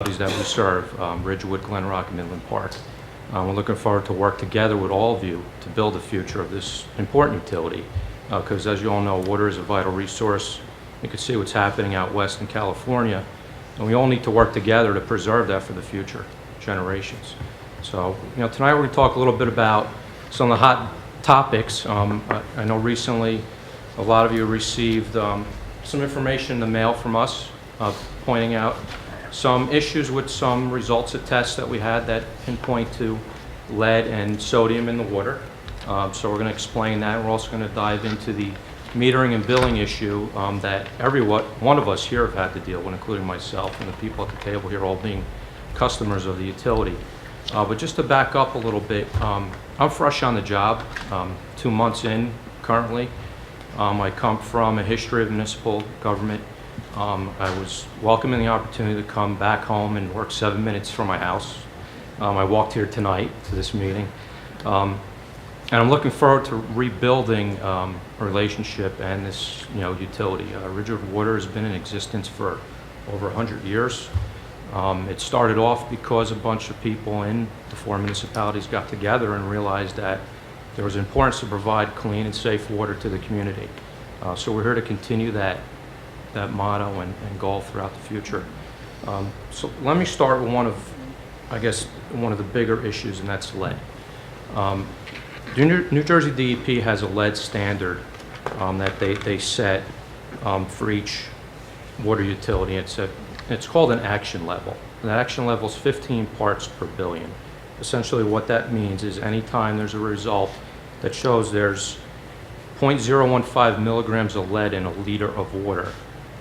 that we serve, Ridgewood, Glen Rock, and Midland Park. We're looking forward to work together with all of you to build the future of this important utility, because as you all know, water is a vital resource. You can see what's happening out west in California, and we all need to work together to preserve that for the future generations. So, tonight we're going to talk a little bit about some of the hot topics. I know recently a lot of you received some information in the mail from us pointing out some issues with some results of tests that we had that pinpoint to lead and sodium in the water. So we're going to explain that. We're also going to dive into the metering and billing issue that one of us here have had to deal with, including myself and the people at the table here all being customers of the utility. But just to back up a little bit, I'm fresh on the job, 2 months in currently. I come from a history of municipal government. I was welcoming the opportunity to come back home and work 7 minutes from my house. I walked here tonight to this meeting. And I'm looking forward to rebuilding a relationship and this utility. Ridgewood Water has been in existence for over 100 years. It started off because a bunch of people in the 4 municipalities got together and realized that there was importance to provide clean and safe water to the community. So we're here to continue that motto and goal throughout the future. So let me start with one of the bigger issues, and that's lead. New Jersey DEP has a lead standard that they set for each water utility. It's called an action level. And that action level is 15 parts per billion. Essentially what that means is anytime there's a result that shows there's 0.015 milligrams of lead in a liter of water,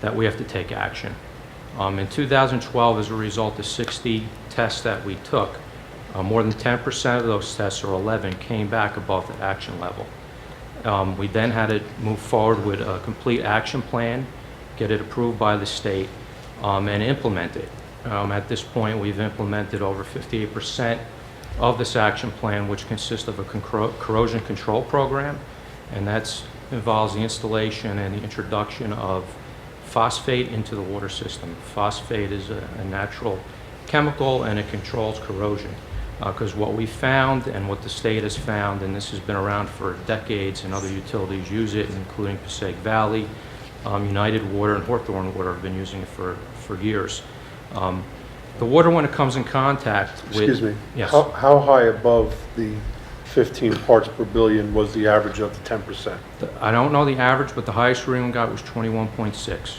that we have to take action. In 2012, as a result of 60 tests that we took, more than 10% of those tests, or 11, came back above the action level. We then had to move forward with a complete action plan, get it approved by the state, and implement it. At this point, we've implemented over 58% of this action plan, which consists of a corrosion control program, and that involves the installation and the introduction of phosphate into the water system. Phosphate is a natural chemical, and it controls corrosion. Because what we found and what the state has found, and this has been around for decades and other utilities use it, including Passaic Valley, United Water, and Hawthorne Water have been using it for years. The water, when it comes in contact with... Excuse me. Yes. How high above the 15 parts per billion was the average of the 10%? I don't know the average, but the highest reading we got was 21.6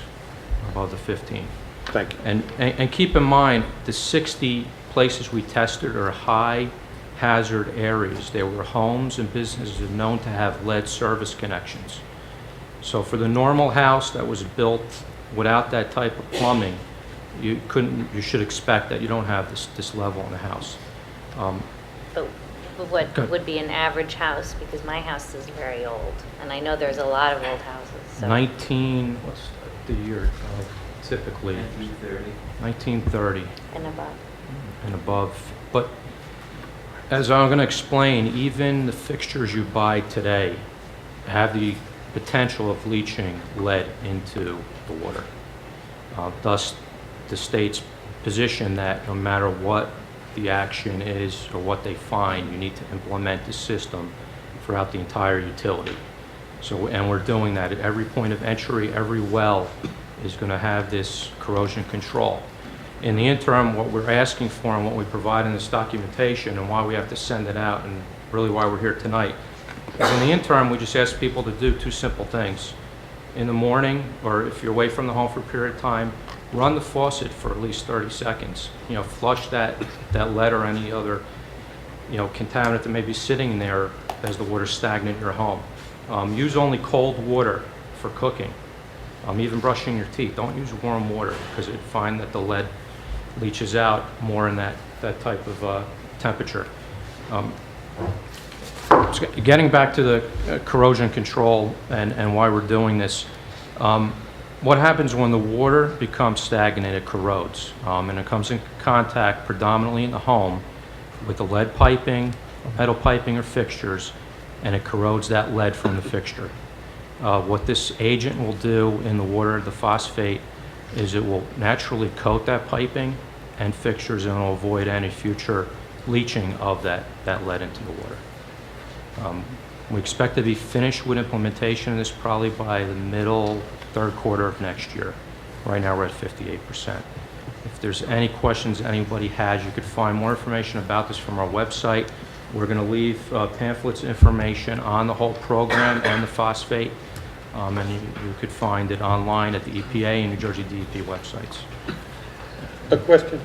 above the 15. Thank you. And keep in mind, the 60 places we tested are high hazard areas. There were homes and businesses known to have lead service connections. So for the normal house that was built without that type of plumbing, you should expect that you don't have this level in the house. But what would be an average house? Because my house is very old, and I know there's a lot of old houses. So. What's the year typically? 1930. And above. And above. But as I'm going to explain, even the fixtures you buy today have the potential of leaching lead into the water. Thus, the state's position that no matter what the action is or what they find, you need to implement the system throughout the entire utility. And we're doing that at every point of entry. Every well is going to have this corrosion control. In the interim, what we're asking for and what we provide in this documentation, and why we have to send it out, and really why we're here tonight, is in the interim we just ask people to do 2 simple things. In the morning, or if you're away from the home for a period of time, run the faucet for at least 30 seconds. Flush that lead or any other contaminant that may be sitting in there as the water's stagnant in your home. Use only cold water for cooking. Even brushing your teeth. Don't use warm water, because you'd find that the lead leaches out more in that type of temperature. Getting back to the corrosion control and why we're doing this, what happens when the water becomes stagnant? It corrodes, and it comes in contact predominantly in the home with the lead piping, metal piping, or fixtures, and it corrodes that lead from the fixture. What this agent will do in the water, the phosphate, is it will naturally coat that piping and fixtures, and will avoid any future leaching of that lead into the water. We expect to be finished with implementation of this probably by the middle third quarter of next year. Right now we're at 58%. If there's any questions anybody has, you could find more information about this from our website. We're going to leave pamphlets, information on the whole program and the phosphate, and you could find it online at the EPA and New Jersey DEP websites. A question.